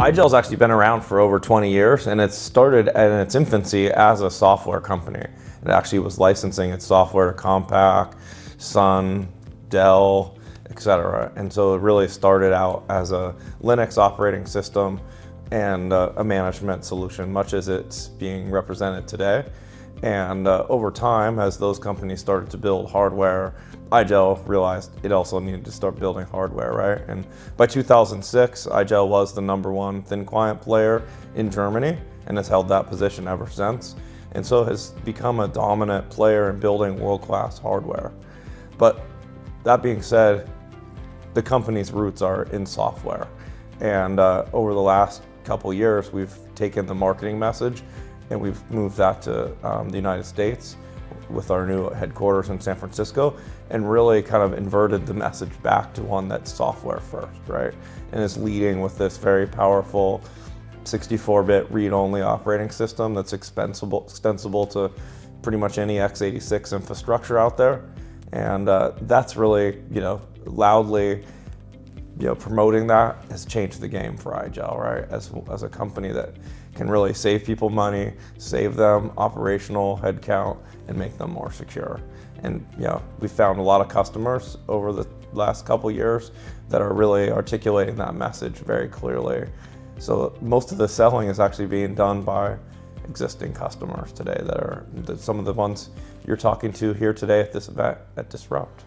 IGEL's actually been around for over 20 years, and it started in its infancy as a software company. It actually was licensing its software to Compaq, Sun, Dell, etc. And so it really started out as a Linux operating system and a management solution, much as it's being represented today. And over time, as those companies started to build hardware, IGEL realized it also needed to start building hardware, right? And by 2006, IGEL was the #1 thin client player in Germany and has held that position ever since. And so has become a dominant player in building world-class hardware. But that being said, the company's roots are in software. And over the last couple years, we've taken the marketing message and we've moved that to the United States with our new headquarters in San Francisco, and really kind of inverted the message back to one that's software first, right? And is leading with this very powerful 64-bit read-only operating system that's extensible to pretty much any x86 infrastructure out there. And that's really, loudly, promoting that has changed the game for IGEL, right? As a company that can really save people money, save them operational headcount, and make them more secure. And we found a lot of customers over the last couple years that are really articulating that message very clearly. So most of the selling is actually being done by existing customers today that are some of the ones you're talking to here today at this event at Disrupt.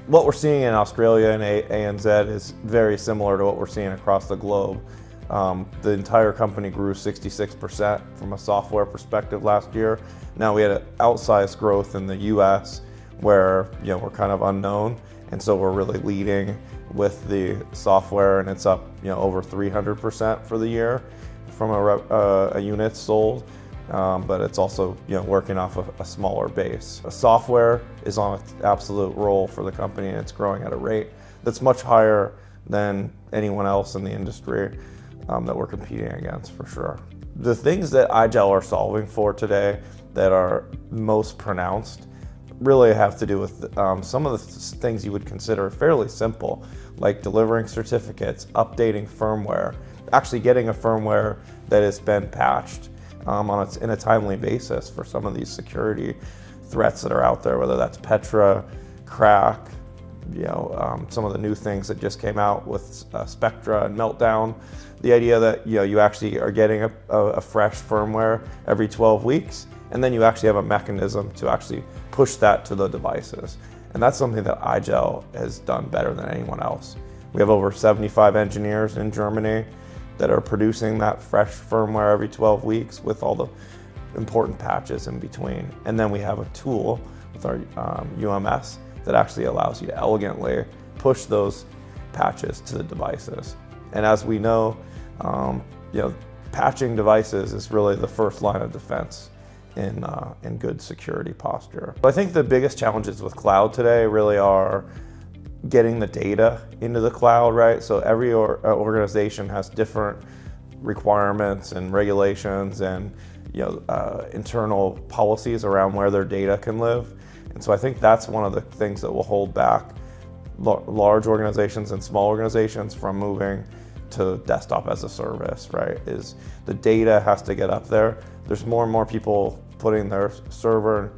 What we're seeing in Australia and ANZ is very similar to what we're seeing across the globe. The entire company grew 66% from a software perspective last year. Now we had an outsized growth in the US where we're kind of unknown, and so we're really leading with the software, and it's up over 300% for the year from a units sold. But it's also working off of a smaller base. Software is on its absolute roll for the company, and it's growing at a rate that's much higher than anyone else in the industry that we're competing against, for sure. The things that IGEL are solving for today that are most pronounced really have to do with some of the things you would consider fairly simple, like delivering certificates, updating firmware, actually getting a firmware that has been patched in a timely basis for some of these security threats that are out there, whether that's Petra, crack, some of the new things that just came out with Spectra and Meltdown. The idea that you actually are getting a fresh firmware every 12 weeks, and then you actually have a mechanism to actually push that to the devices. And that's something that IGEL has done better than anyone else. We have over 75 engineers in Germany that are producing that fresh firmware every 12 weeks with all the important patches in between. And then we have a tool with our UMS that actually allows you to elegantly push those patches to the devices. And as we know, patching devices is really the first line of defense in good security posture. I think the biggest challenges with cloud today really are getting the data into the cloud, right? So every organization has different requirements and regulations and internal policies around where their data can live. And so I think that's one of the things that will hold back large organizations and small organizations from moving to desktop as a service, right? Is the data has to get up there. There's more and more people putting their server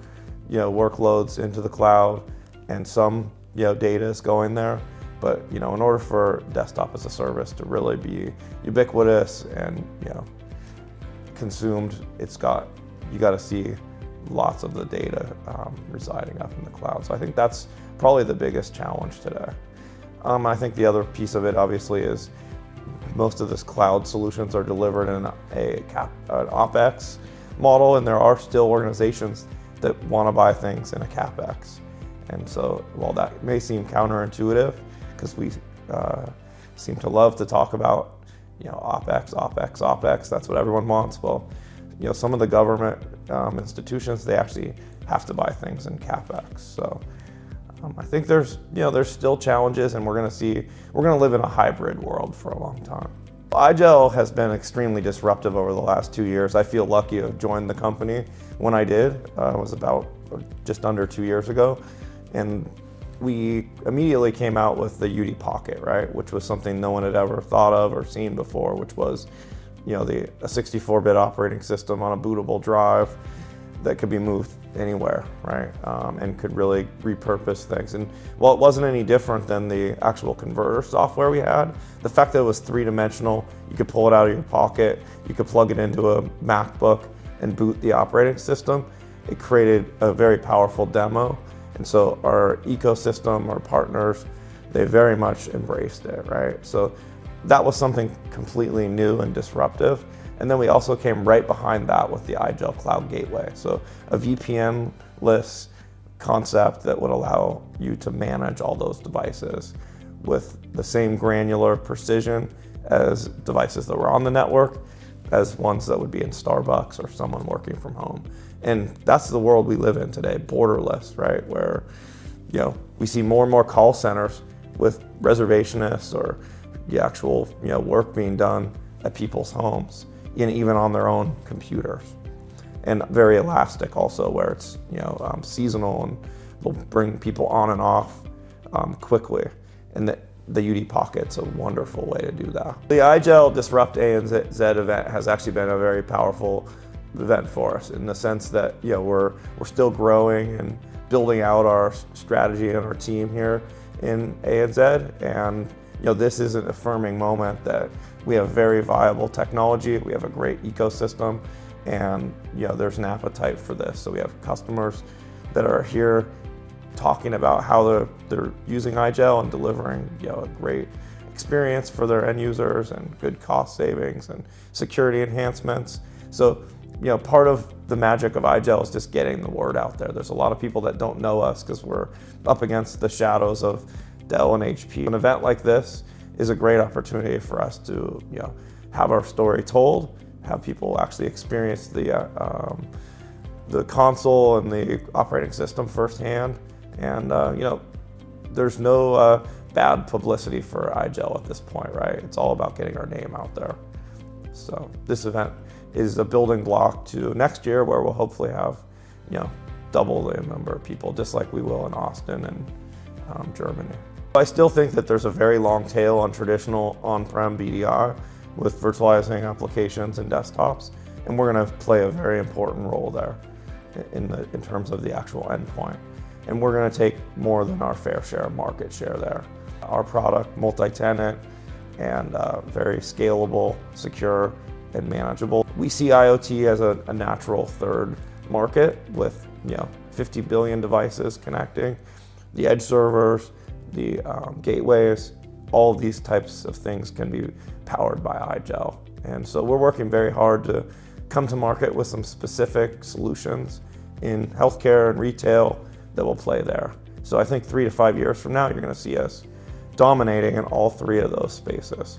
workloads into the cloud, and some data is going there. But in order for desktop as a service to really be ubiquitous and consumed, you got to see lots of the data residing up in the cloud. So I think that's probably the biggest challenge today. I think the other piece of it obviously is most of this cloud solutions are delivered in an OpEx model, and there are still organizations that want to buy things in a CapEx. And so while that may seem counterintuitive, because we seem to love to talk about OpEx, that's what everyone wants. Well, some of the government institutions, they actually have to buy things in CapEx. So I think there's still challenges, and we're going to live in a hybrid world for a long time. IGEL has been extremely disruptive over the last 2 years. I feel lucky to have joined the company when I did. It was about just under 2 years ago. And we immediately came out with the UD Pocket, right? Which was something no one had ever thought of or seen before, which was, a 64-bit operating system on a bootable drive that could be moved anywhere, right? And could really repurpose things. And while it wasn't any different than the actual converter software we had, the fact that it was three-dimensional, you could pull it out of your pocket, you could plug it into a MacBook and boot the operating system, it created a very powerful demo. And so our ecosystem, our partners, they very much embraced it, right? So that was something completely new and disruptive. And then we also came right behind that with the IGEL Cloud Gateway. So a VPN-less concept that would allow you to manage all those devices with the same granular precision as devices that were on the network, as ones that would be in Starbucks or someone working from home. And that's the world we live in today, borderless, right? Where, we see more and more call centers with reservationists or the actual, work being done at people's homes, and even on their own computers. And very elastic also, where it's, seasonal and will bring people on and off quickly. And the UD Pocket's a wonderful way to do that. The IGEL Disrupt ANZ event has actually been a very powerful event for us in the sense that we're still growing and building out our strategy and our team here in ANZ, and this is an affirming moment that we have very viable technology, we have a great ecosystem, and there's an appetite for this. So we have customers that are here talking about how they're using IGEL and delivering a great experience for their end users and good cost savings and security enhancements. So part of the magic of IGEL is just getting the word out there. There's a lot of people that don't know us because we're up against the shadows of Dell and HP. An event like this is a great opportunity for us to have our story told, have people actually experience the console and the operating system firsthand, and there's no bad publicity for IGEL at this point, right? It's all about getting our name out there. So this event is a building block to next year, where we'll hopefully have double the number of people, just like we will in Austin and Germany. I still think that there's a very long tail on traditional on-prem BDI with virtualizing applications and desktops, and we're going to play a very important role there in terms of the actual endpoint. And we're going to take more than our fair share of market share there. Our product, multi-tenant and very scalable, secure, and manageable. We see IoT as a natural third market with 50 billion devices connecting, the edge servers, the gateways, all of these types of things can be powered by IGEL. And so we're working very hard to come to market with some specific solutions in healthcare and retail that will play there. So I think 3 to 5 years from now, you're going to see us dominating in all three of those spaces.